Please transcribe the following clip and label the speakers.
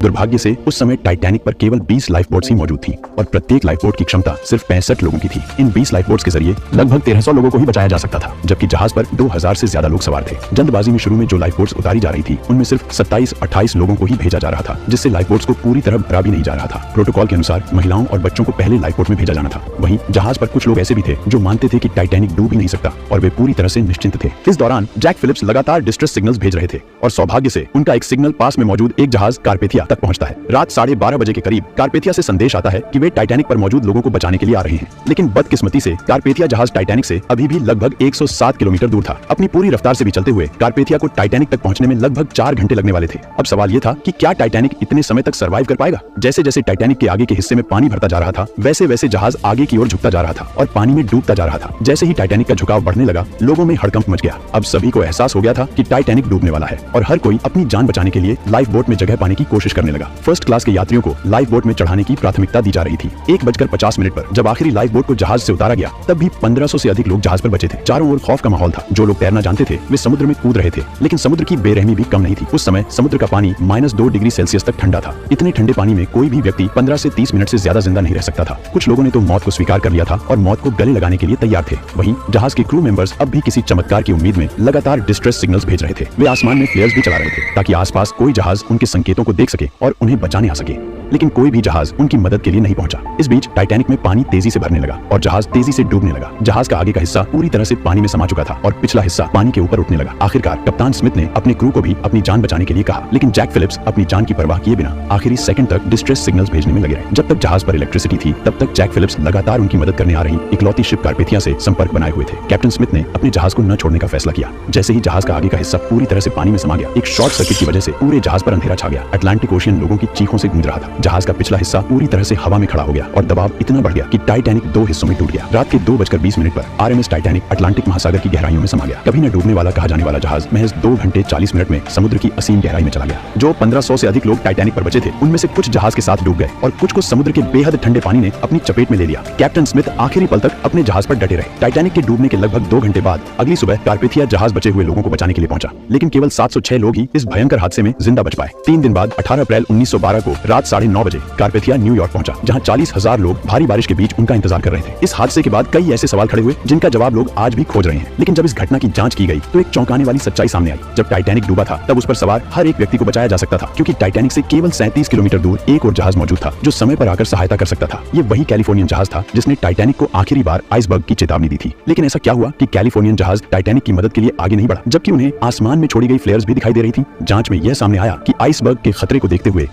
Speaker 1: दुर्भाग्य से उस समय टाइटैनिक पर केवल 20 लाइफ बोट्स ही मौजूद थी और प्रत्येक लाइफ बोट की क्षमता सिर्फ 65 लोगों की थी। इन 20 लाइफ बोट्स के जरिए लगभग 1300 लोगों को ही बचाया जा सकता था, जबकि जहाज पर 2000 से ज्यादा लोग सवार थे। जल्दबाजी में शुरू में जो लाइफ बोट्स उतारी जा रही थी उनमें सिर्फ 27-28 लोगों को ही भेजा जा रहा था, जिससे लाइफ बोट्स को पूरी तरह भरा भी नहीं जा रहा था। प्रोटोकॉल के अनुसार महिलाओं और बच्चों को पहले लाइफ बोट में भेजा जाना था। वहीं जहाज पर कुछ लोग ऐसे भी थे जो मानते थे कि टाइटैनिक डूब ही नहीं सकता और वे पूरी तरह से निश्चिंत थे। इस दौरान जैक फिलिप्स लगातार डिस्ट्रेस सिग्नल्स भेज रहे थे और सौभाग्य से उनका एक सिग्नल पास में मौजूद एक जहाज कारपेथिया तक पहुंचता है। रात 12:30 बजे के करीब कारपेथिया से संदेश आता है कि वे टाइटैनिक पर मौजूद लोगों को बचाने के लिए आ रहे हैं, लेकिन बदकिस्मती से कारपेथिया जहाज टाइटैनिक से अभी भी लगभग 107 किलोमीटर दूर था। अपनी पूरी रफ्तार से भी चलते हुए कारपेथिया को टाइटैनिक तक पहुंचने में लगभग 4 घंटे लगने वाले थे। अब सवाल ये था कि क्या टाइटैनिक इतने समय तक सर्वाइव कर पाएगा। जैसे जैसे टाइटैनिक के आगे के हिस्से में पानी भरता जा रहा था, वैसे वैसे जहाज आगे की ओर झुकता जा रहा था और पानी में डूबता जा रहा था। जैसे ही टाइटैनिक का झुकाव बढ़ने लगा, लोगों में हड़कंप मच गया। अब सभी को एहसास हो गया था कि टाइटैनिक डूबने वाला है और हर कोई अपनी जान बचाने के लिए लाइफ बोट में जगह पाने की कोशिश करने लगा। फर्स्ट क्लास के यात्रियों को लाइफ बोट में चढ़ाने की प्राथमिकता दी जा रही थी। 1:50 पर जब आखिरी लाइफ बोट को जहाज से उतारा गया, तब भी 1500 से अधिक लोग जहाज पर बचे थे। चारों ओर खौफ का माहौल था। जो लोग तैरना जानते थे वे समुद्र में कूद रहे थे, लेकिन समुद्र की बेरहमी भी कम नहीं थी। उस समय समुद्र का पानी -2 डिग्री सेल्सियस तक ठंडा था। इतने ठंडे पानी में कोई भी व्यक्ति 15 से 30 मिनट से ज्यादा जिंदा नहीं रह सकता था। कुछ लोगों ने तो मौत को स्वीकार कर लिया था और मौत को गले लगाने के लिए तैयार थे। वहीं जहाज के क्रू मेंबर्स अब भी किसी चमत्कार की उम्मीद में लगातार डिस्ट्रेस सिग्नल्स भेज रहे थे। वे आसमान में फ्लेयर्स भी चला रहे थे ताकि आसपास कोई जहाज उनके संकेतों को देख सके और उन्हें बचाने आ सके, लेकिन कोई भी जहाज उनकी मदद के लिए नहीं पहुंचा। इस बीच टाइटैनिक में पानी तेजी से भरने लगा और जहाज तेजी से डूबने लगा। जहाज का आगे का हिस्सा पूरी तरह से पानी में समा चुका था और पिछला हिस्सा पानी के ऊपर उठने लगा। आखिरकार कप्तान स्मिथ ने अपने क्रू को भी अपनी जान बचाने के लिए कहा, लेकिन जैक फिलिप्स अपनी जान की परवाह किए बिना आखिरी सेकंड तक डिस्ट्रेस सिग्नल्स भेजने में लगे रहे। जब तक जहाज पर इलेक्ट्रिसिटी थी, तब तक जैक फिलिप्स लगातार उनकी मदद करने आ रही इकलौती शिप कारपेथिया से संपर्क बनाए हुए थे। कैप्टन स्मिथ ने अपने जहाज को न छोड़ने का फैसला किया। जैसे ही जहाज का आगे का हिस्सा पूरी तरह से पानी में समा गया, एक शॉर्ट सर्किट की वजह से पूरे जहाज पर अंधेरा छा गया। अटलांटिक ओशियन लोगों की चीखों से गूंज रहा था। जहाज का पिछला हिस्सा पूरी तरह से हवा में खड़ा हो गया और दबाव इतना बढ़ गया कि टाइटैनिक 2 हिस्सों में टूट गया। रात के 2:20 पर आरएमएस टाइटैनिक अटलांटिक महासागर की गहराइयों में समा गया। कभी न डूबने वाला कहा जाने वाला जहाज महज 2 घंटे 40 मिनट में समुद्र की असीम गहराई में चला गया। जो 1500 से अधिक लोग टाइटैनिक पर बचे थे, उनमें से कुछ जहाज के साथ डूब गए और कुछ को समुद्र के बेहद ठंडे पानी ने अपनी चपेट में ले लिया। कैप्टन स्मिथ आखिरी पल तक अपने जहाज पर डटे रहे। टाइटैनिक के डूबने के लगभग 2 घंटे बाद अगली सुबह कारपेथिया जहाज बचे हुए लोगों को बचाने के लिए पहुंचा, लेकिन केवल 706 लोग ही इस भयंकर हादसे में जिंदा बच पाए। 3 दिन बाद 18 अप्रैल 1912 को रात 9:30 बजे कारपेथिया न्यूयॉर्क पहुंचा, जहां 40,000 लोग भारी बारिश के बीच उनका इंतजार कर रहे थे। इस हादसे के बाद कई ऐसे सवाल खड़े हुए जिनका जवाब लोग आज भी खोज रहे हैं, लेकिन जब इस घटना की जांच की गई तो एक चौंकाने वाली सच्चाई सामने आई। जब टाइटैनिक डूबा था, तब उस पर सवार हर एक व्यक्ति को बचाया जा सकता था, क्योंकि टाइटैनिक से केवल 37 किलोमीटर दूर एक और जहाज मौजूद था जो समय पर आकर सहायता कर सकता था। ये वही कैलिफोर्नियन जहाज था जिसने टाइटैनिक को आखिरी बार आइसबर्ग की चेतावनी दी थी। लेकिन ऐसा क्या हुआ कि कैलिफोर्नियन जहाज टाइटैनिक की मदद के लिए आगे नहीं बढ़ा, जबकि उन्हें आसमान में छोड़ी गई फ्लेयर्स भी दिखाई दे रही थी। जांच में यह सामने आया कि आइसबर्ग के खतरे को देखते हुए